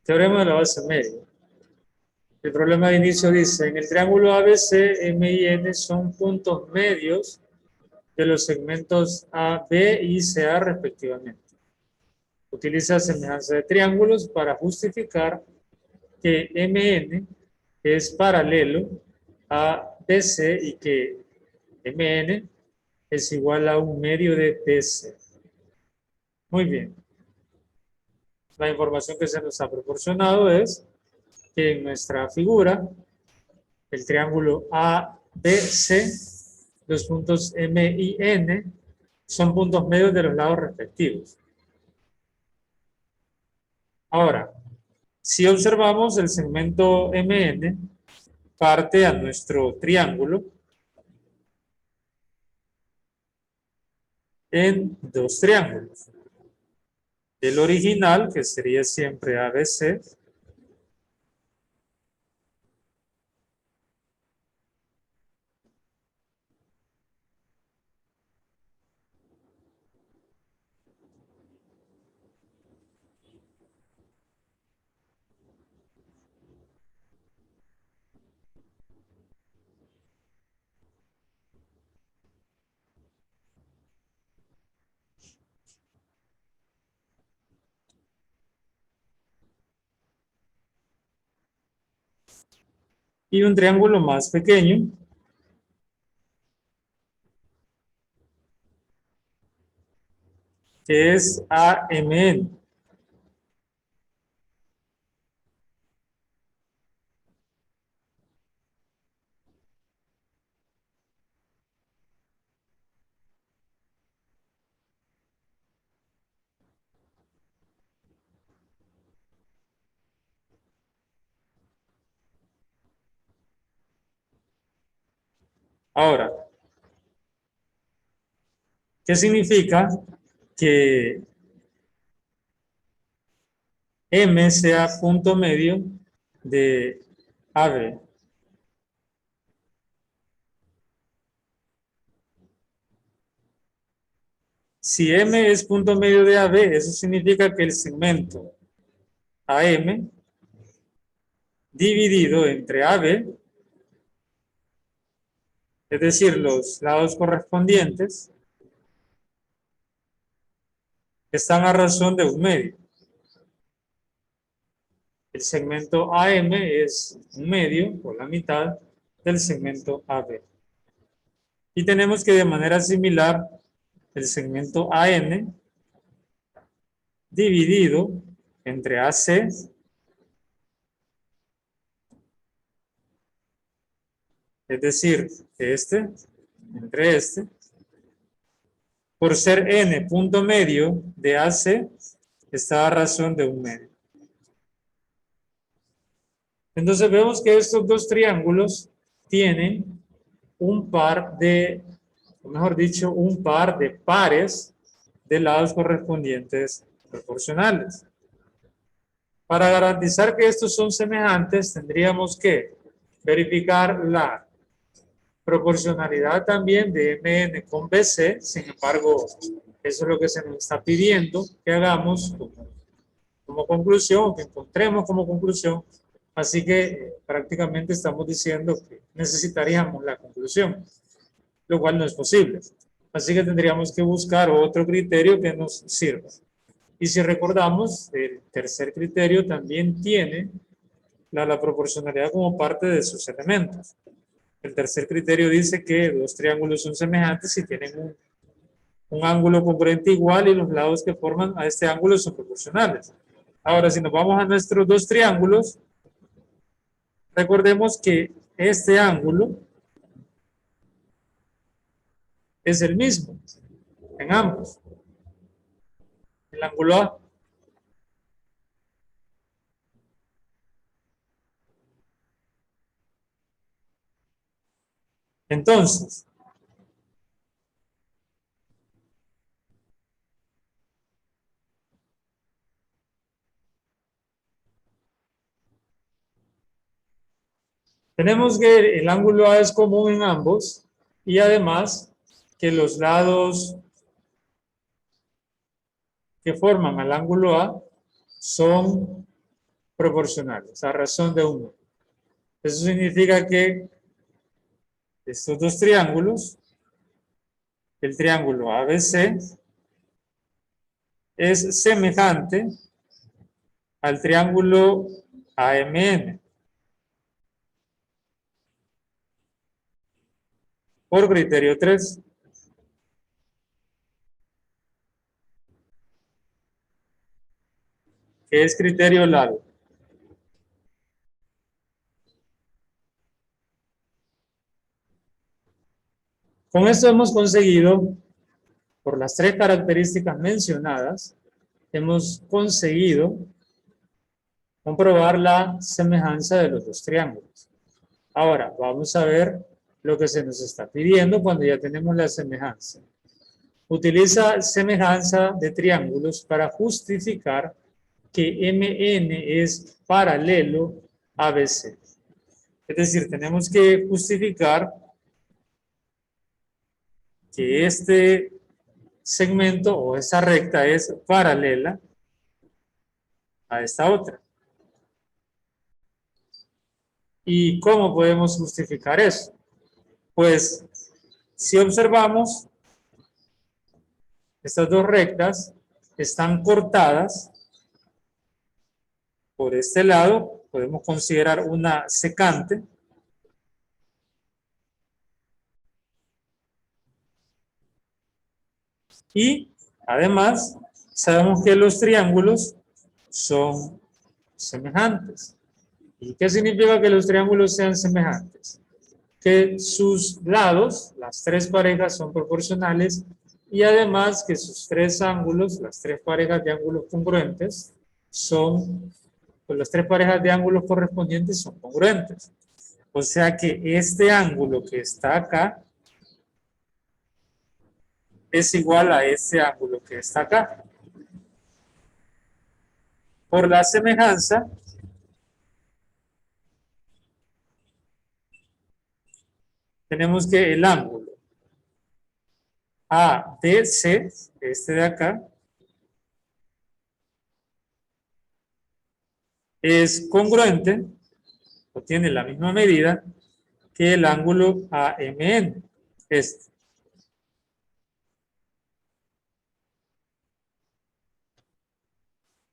Teorema de la base media. El problema de inicio dice, en el triángulo ABC, M y N son puntos medios de los segmentos A, B y CA respectivamente. Utiliza semejanza de triángulos para justificar que MN es paralelo a BC y que MN es igual a un medio de BC. Muy bien. La información que se nos ha proporcionado es que en nuestra figura, el triángulo ABC, los puntos M y N son puntos medios de los lados respectivos. Ahora, si observamos el segmento MN, parte a nuestro triángulo en dos triángulos. El original, que sería siempre ABC, y un triángulo más pequeño, que es AMN. Ahora, ¿qué significa que M sea punto medio de AB? Si M es punto medio de AB, eso significa que el segmento AM dividido entre AB, es decir, los lados correspondientes, están a razón de un medio. El segmento AM es un medio, por la mitad, del segmento AB. Y tenemos que de manera similar, el segmento AN dividido entre AC es decir, entre por ser n punto medio de AC, está a razón de un medio. Entonces vemos que estos dos triángulos tienen un par de, o mejor dicho, un par de pares de lados correspondientes proporcionales. Para garantizar que estos son semejantes, tendríamos que verificar la proporcionalidad también de MN con BC. Sin embargo, eso es lo que se nos está pidiendo que hagamos como conclusión, que encontremos como conclusión. Así que prácticamente estamos diciendo que necesitaríamos la conclusión, lo cual no es posible. Así que tendríamos que buscar otro criterio que nos sirva. Y si recordamos, el tercer criterio también tiene la proporcionalidad como parte de sus elementos. El tercer criterio dice que dos triángulos son semejantes si tienen un ángulo congruente igual y los lados que forman a este ángulo son proporcionales. Ahora, si nos vamos a nuestros dos triángulos, recordemos que este ángulo es el mismo en ambos. El ángulo A. Entonces, tenemos que el ángulo A es común en ambos y además que los lados que forman al ángulo A son proporcionales, a razón de 1. Eso significa que estos dos triángulos, el triángulo ABC, es semejante al triángulo AMN. Por criterio 3. ¿Qué es criterio Lalo? Con esto hemos conseguido, por las tres características mencionadas, hemos conseguido comprobar la semejanza de los dos triángulos. Ahora, vamos a ver lo que se nos está pidiendo cuando ya tenemos la semejanza. Utiliza semejanza de triángulos para justificar que MN es paralelo a ABC. Es decir, tenemos que justificar que este segmento o esa recta es paralela a esta otra. ¿Y cómo podemos justificar eso? Pues, si observamos, estas dos rectas están cortadas por este lado, podemos considerar una secante. Y además, sabemos que los triángulos son semejantes. ¿Y qué significa que los triángulos sean semejantes? Que sus lados, las tres parejas, son proporcionales y además que sus tres ángulos, las tres parejas de ángulos congruentes, pues las tres parejas de ángulos correspondientes son congruentes. O sea que este ángulo que está acá es igual a este ángulo que está acá. Por la semejanza, tenemos que el ángulo ABC, este de acá, es congruente o tiene la misma medida que el ángulo AMN, este.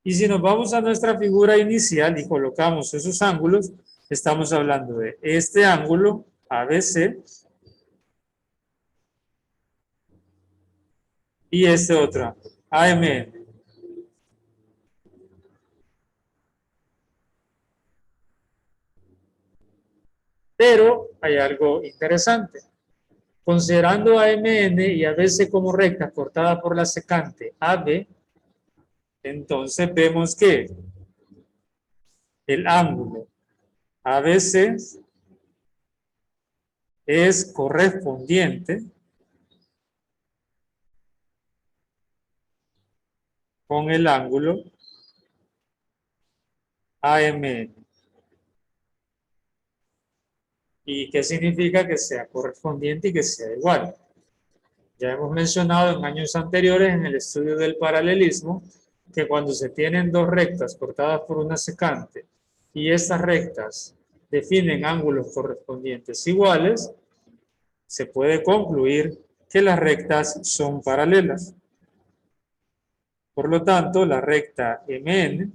Y si nos vamos a nuestra figura inicial y colocamos esos ángulos, estamos hablando de este ángulo ABC y este otro ángulo, AMN. Pero hay algo interesante. Considerando AMN y ABC como recta cortada por la secante AB, entonces vemos que el ángulo ABC es correspondiente con el ángulo AMN. ¿Y qué significa que sea correspondiente y que sea igual? Ya hemos mencionado en años anteriores en el estudio del paralelismo que cuando se tienen dos rectas cortadas por una secante y estas rectas definen ángulos correspondientes iguales, se puede concluir que las rectas son paralelas. Por lo tanto, la recta MN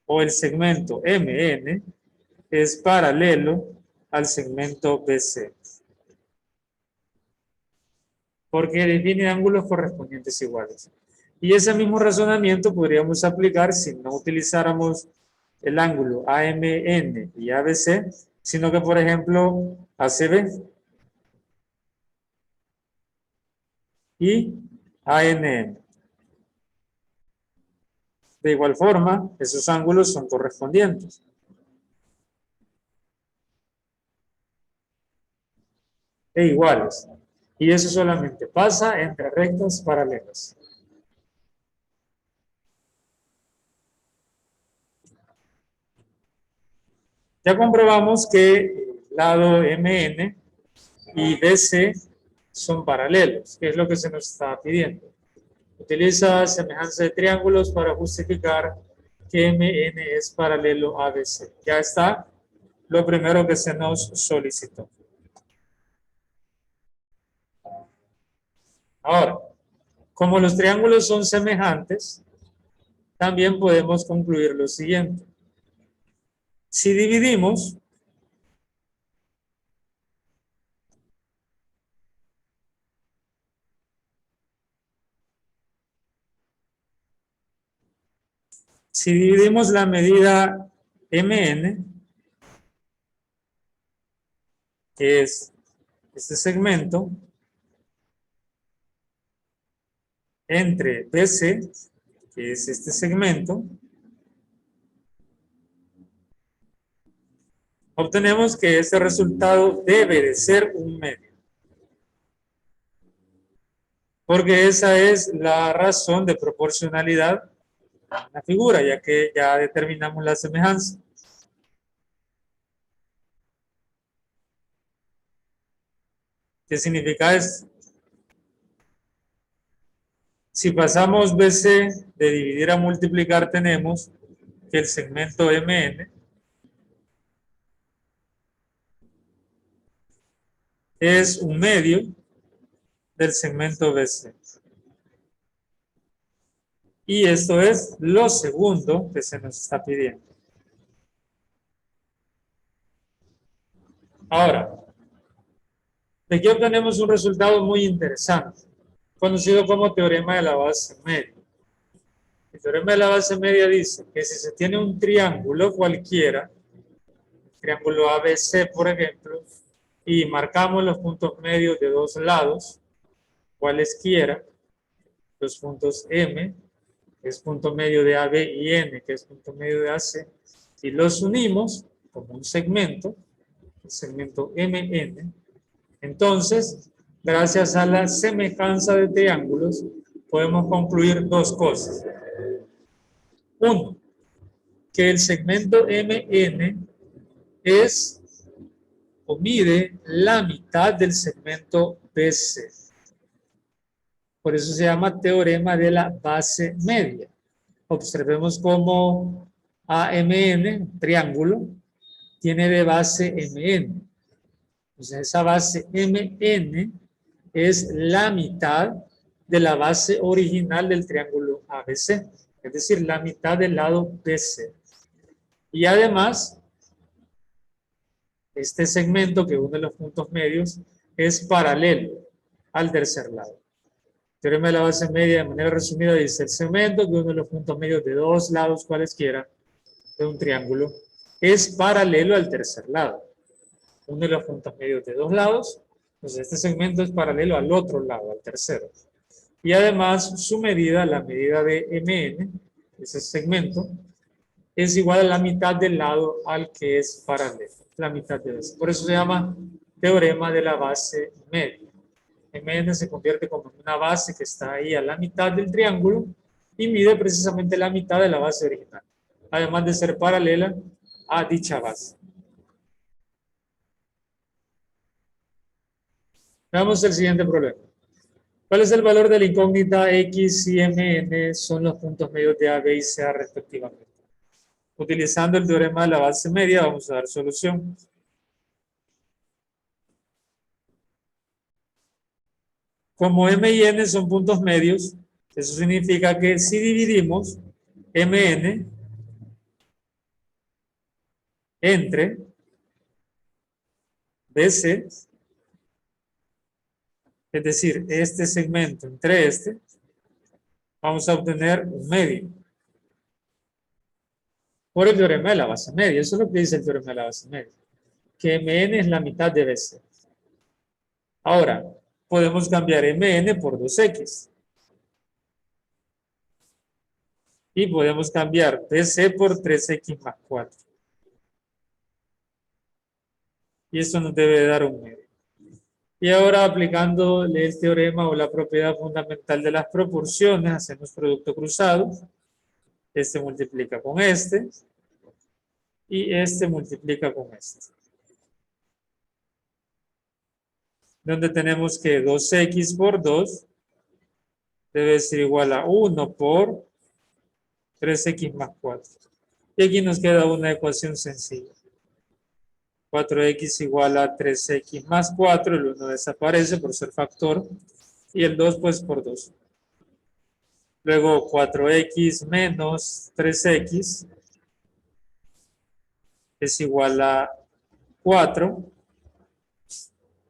o el segmento MN es paralelo al segmento BC. Porque define ángulos correspondientes iguales. Y ese mismo razonamiento podríamos aplicar si no utilizáramos el ángulo AMN y ABC, sino que, por ejemplo, ACB y ANN. De igual forma, esos ángulos son correspondientes. E iguales. Y eso solamente pasa entre rectas paralelas. Ya comprobamos que el lado MN y BC son paralelos, que es lo que se nos está pidiendo. Utiliza semejanza de triángulos para justificar que MN es paralelo a ABC. Ya está lo primero que se nos solicitó. Ahora, como los triángulos son semejantes, también podemos concluir lo siguiente. Si dividimos la medida MN, que es este segmento, entre BC, que es este segmento, obtenemos que este resultado debe de ser un medio. Porque esa es la razón de proporcionalidad en la figura, ya que ya determinamos la semejanza. ¿Qué significa esto? Si pasamos BC de dividir a multiplicar, tenemos que el segmento MN es un medio del segmento BC. Y esto es lo segundo que se nos está pidiendo. Ahora, de aquí obtenemos un resultado muy interesante, conocido como teorema de la base media. El teorema de la base media dice que si se tiene un triángulo cualquiera, triángulo ABC, por ejemplo, y marcamos los puntos medios de dos lados, cualesquiera, los puntos M, que es punto medio de AB, y N, que es punto medio de AC, y los unimos como un segmento, el segmento MN, entonces, gracias a la semejanza de triángulos, podemos concluir dos cosas. Uno, que el segmento MN es o mide la mitad del segmento BC. Por eso se llama teorema de la base media. Observemos cómo AMN, triángulo, tiene de base MN. Entonces esa base MN es la mitad de la base original del triángulo ABC, es decir, la mitad del lado BC. Y además, este segmento que une los puntos medios es paralelo al tercer lado. El teorema de la base media, de manera resumida, dice el segmento que une los puntos medios de dos lados cualesquiera de un triángulo es paralelo al tercer lado. Une los puntos medios de dos lados, entonces este segmento es paralelo al otro lado, al tercero. Y además su medida, la medida de MN, ese segmento, es igual a la mitad del lado al que es paralelo, la mitad de ese. Por eso se llama teorema de la base media. MN se convierte como una base que está ahí a la mitad del triángulo y mide precisamente la mitad de la base original, además de ser paralela a dicha base. Veamos el siguiente problema. ¿Cuál es el valor de la incógnita X y MN son los puntos medios de A, B y C respectivamente? Utilizando el teorema de la base media vamos a dar solución. Como M y N son puntos medios, eso significa que si dividimos MN entre BC, es decir, este segmento entre este, vamos a obtener un medio. Por el teorema de la base media, eso es lo que dice el teorema de la base media, que MN es la mitad de BC. Ahora, podemos cambiar MN por 2X. Y podemos cambiar BC por 3X más 4. Y esto nos debe dar un medio. Y ahora aplicando el teorema o la propiedad fundamental de las proporciones, hacemos producto cruzado. Este multiplica con este. Y este multiplica con este. Donde tenemos que 2X por 2 debe ser igual a 1 por 3x más 4. Y aquí nos queda una ecuación sencilla. 4x igual a 3x más 4, el 1 desaparece por ser factor, y el 2 pues por 2. Luego 4x menos 3x es igual a 4,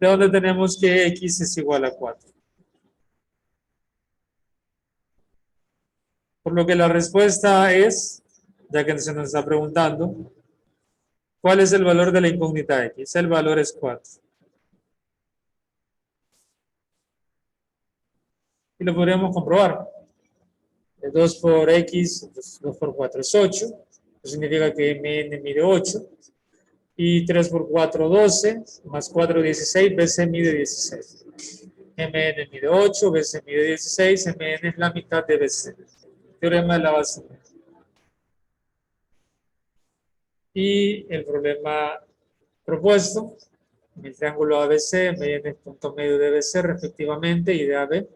de donde tenemos que x es igual a 4. Por lo que la respuesta es, ya que se nos está preguntando, ¿cuál es el valor de la incógnita x? El valor es 4. Y lo podríamos comprobar. 2 por x, 2 por 4 es 8. Eso significa que mn mide 8. Y 3 por 4, 12. Más 4, 16. bc mide 16. mn mide 8, bc mide 16. mn es la mitad de bc. Teorema de la base media. Y el problema propuesto, en el triángulo ABC, mn es punto medio de BC respectivamente y de AB.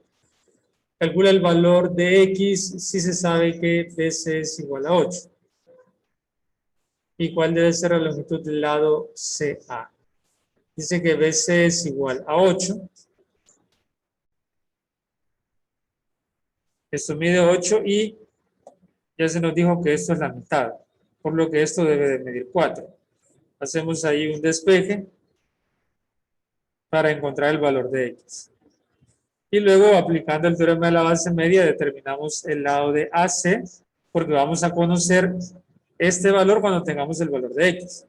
Calcula el valor de x si se sabe que BC es igual a 8. ¿Y cuál debe ser la longitud del lado CA? Dice que BC es igual a 8. Esto mide 8 y ya se nos dijo que esto es la mitad, por lo que esto debe de medir 4. Hacemos ahí un despeje para encontrar el valor de x. Y luego, aplicando el teorema de la base media, determinamos el lado de AC, porque vamos a conocer este valor cuando tengamos el valor de x.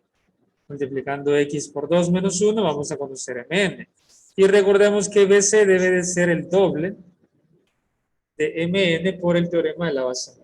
Multiplicando x por 2 menos 1, vamos a conocer mn. Y recordemos que BC debe de ser el doble de mn por el teorema de la base media.